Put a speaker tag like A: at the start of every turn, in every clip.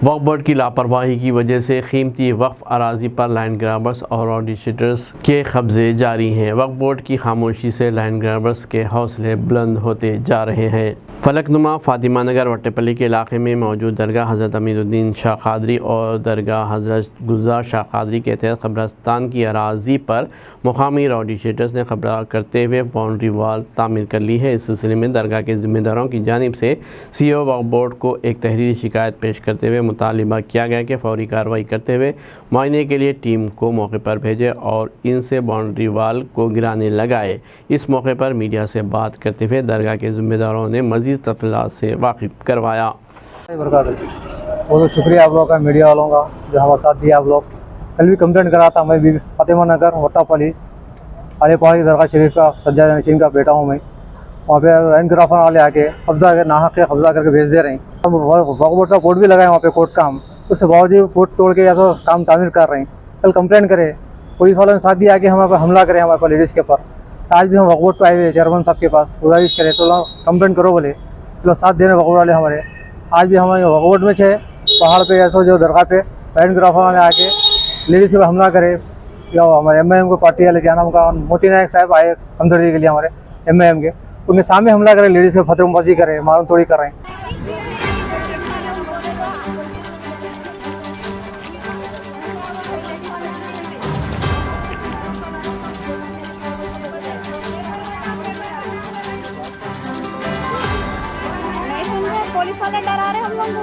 A: वक्फ board की लापरवाही की वजह से कीमती वक्फ अराजी पर लैंड ग्रैबर्स और ऑडिशटर्स के कब्जे जारी हैं। वक्फ बोर्ड की खामोशी से लैंड ग्रैबर्स के हौसले बुलंद होते जा रहे हैं। फलकनुमा फातिमा नगर वट्टेपल्ली के इलाके में मौजूद दरगाह हज़रत अमीरुद्दीन शाह कादरी और दरगाह हज़रत गुलजार शाह कादरी के तहत कब्रस्तान की अराजी पर मुकामी ऑडिशटर्स ने कब्जा करते हुए बाउंड्री वाल तामीर कर ली है। इस सिलसिले में दरगाह के ज़िम्मेदारों की जानिब से CEO वक्फ बोर्ड को एक तहरीरी शिकायत पेश करते हुए मुतालिबा किया गया कि फौरी कार्रवाई करते हुए मुआयने के लिए टीम को मौके पर भेजे और इनसे बाउंड्री वाल को गिराने लगाए। इस मौके पर मीडिया से बात करते हुए दरगाह के ज़िम्मेदारों ने मज़ीद तफसीलात से वाकिफ़ करवाया।
B: बहुत शुक्रिया आप लोगों का, मीडिया वालों का जो हमारे साथ दिया। आप लोग कल भी कंप्लेंट करा था, मैं भी फातिमा नगर वट्टापल्ली अली पहाड़ी दरगाह शरीफ का सज्जाद नशीन का बेटा हूँ मैं। वहाँ पे एनग्राफर वाले आके कब्जा कर नाहक के कब्जा करके भेज दे रहे हैं। हम वक्फ बोर्ड का कोर्ट भी लगाए वहाँ पे, कोर्ट का हम उसके बावजूद कोर्ट तोड़ के या तो काम तामीर कर रहे हैं। कल कंप्लेंट करे, पुलिस वालों ने साथ दिया कि हमारे पर हमला करें हमारे पर लेडीज़ के ऊपर। आज भी हम वक्फ बोर्ड पर आए हुए चेयरमैन साहब के पास गुजारिश करें तो कंप्लेंट करो बोले, तो साथ देने वक्फ बोर्ड वाले हमारे। आज भी हमारे वक्फ बोर्ड में छे पहाड़ पे या तो जो दरगाह पे एनग्राफर वाले आके लेडीज़ के हमला करे, या हमारे MIM को पार्टी वाले क्या नाम का मोती नायक साहब आए हमदर्दी के लिए हमारे MIM के, उनके सामने हमला करे, लेडीज़ के फतरबाजी करे, मालूम तोड़ी कर रहे हैं।
C: पुलिस वाले डरा रहे हम लोग को।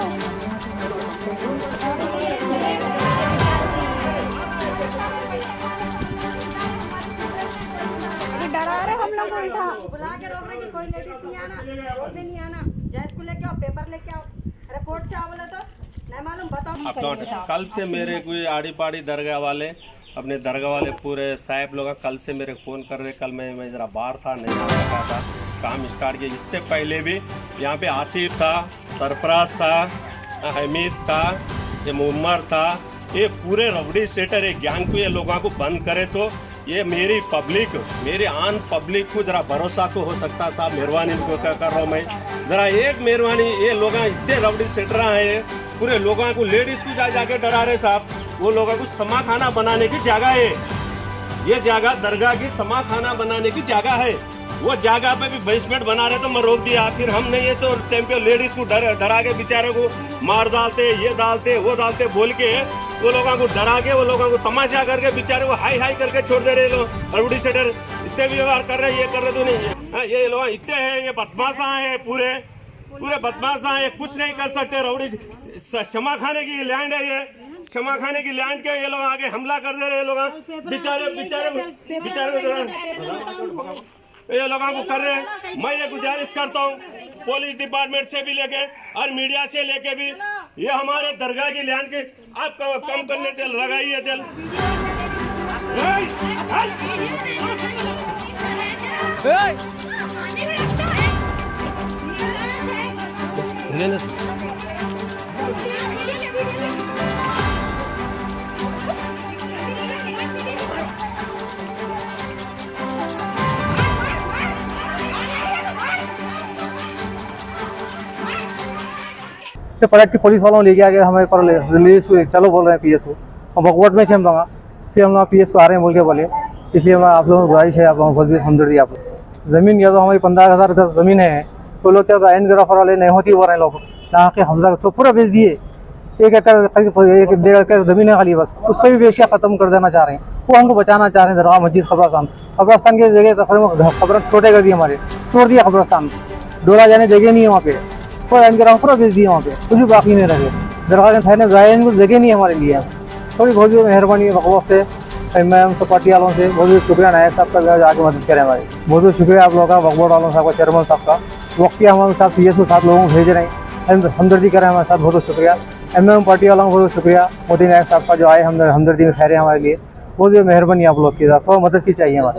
C: डरा रहे हम लोग उल्टा बुला के रोक रहे कि कोई लेडीज नहीं आना, रोड नहीं आना, जज को लेके आओ, पेपर लेके आओ, अरे कोर्ट से आओ बोले तो नहीं मालूम बताओ।
D: कल से मेरे कोई आड़ी पाड़ी दरगाह वाले अपने दरगाह वाले पूरे साहब लोग कल से मेरे फ़ोन कर रहे। कल मैं ज़रा बाहर था, नहीं आ सका था, काम स्टार्ट किया। इससे पहले भी यहाँ पे आसिफ था, सरफराज था, हमीद था, ये मुअम्मर था, ये पूरे रबड़ी सेटर एक गैंग को ये लोगों को बंद करे तो ये मेरी पब्लिक, मेरी आन पब्लिक को ज़रा भरोसा तो हो सकता। साहब मेहरबानी को कर रहा हूँ मैं, ज़रा एक मेहरबानी। ये लोग इतने रबड़ी सेटर हैं, पूरे लोगों को लेडीज़ को जाके डरा रहे साहब। वो लोगों को समा खाना बनाने की जगह है, ये जगह दरगाह की समा खाना बनाने की जगह है। वो जगह पे भी बेसमेंट बना रहे तो मैं रोक दिया। फिर हम नहीं ऐसे टाइम पे लेडीज को डरा के बेचारे को मार डालते, ये डालते, वो डालते बोल के वो लोगों को डरा के, वो लोगों को तमाशा करके बेचारे को हाई हाई करके छोड़ दे रहे लोग। रबड़ी सेटर इतने व्यवहार कर रहे, ये कर रहे तो नहीं। ये लोग इतने हैं, ये बदमाशा है, पूरे बदमाशा है, कुछ नहीं कर सकते। रबड़ी क्षमा खाने की लैंड है, ये क्षमा खाने की लैंड के ये लोग आगे हमला कर दे रहे लोग। बेचारे ये लोगों को कर रहे हैं। मैं ये गुजारिश करता हूँ पुलिस डिपार्टमेंट से भी लेके और मीडिया से लेके भी, ये हमारे दरगाह की लैंड के आप कम करने चल लगाइए चल।
B: तो पलट के पुलिस वालों लेके आ गए हमारे पर रिलीज हुए, चलो बोल रहे हैं PS को, हम वक्फ बोर्ड में हम दूँगा। फिर हम लोग PS को आ रहे हैं बोल के बोले, इसलिए मैं आप लोगों को गुजारिश है, आप लोगों को हमदर्दी। आप ज़मीन या तो हमारी 15,000 का ज़मीन है, तो लोग क्या एनग्राफर वाले नहीं होती हो रहे हैं लोग, यहाँ के हमजा तो पूरा बेच दिए। 1 एकड़ 1.5 एकड़ ज़मीन है खाली, बस उस पर भी बेचिया ख़त्म कर देना चाह रहे हैं। वो हमको बचाना चाह रहे हैं। दरगाह मस्जिद कब्रस्तान की जगह खबर छोटे कर दिए, हमारे तोड़ दिया कब्रस्तान, डोला जाने जगह नहीं है वहाँ पे, और एनग्राफर पूरा बेच दिया, वहाँ पे कुछ भी बाकी नहीं रखे। दरगाह के थाने जाए कुछ जगह नहीं है हमारे लिए। थोड़ी बहुत मेहरबानी है वक्फ से, MIM से, पार्टी वालों से बहुत बहुत शुक्रिया। नायक साहब का आगे मदद करें हमारी, बहुत बहुत शुक्रिया आप लोगों का, वक्फ बोर्ड वालों साहब का, चेयरमैन साहब का। वक्तिया हमारे साथ PS को 7 लोगों को भेज रहे हैं, हमदर्दी करें हमारे साथ, बहुत बहुत शुक्रिया। MIM पार्टी वालों को बहुत बहुत शुक्रिया। मोदी नायक साहब का जो आए हमदर्दी में ठहरे हमारे लिए, बहुत बहुत मेहरबानी आप लोग की, थोड़ा मदद की चाहिए हमारी।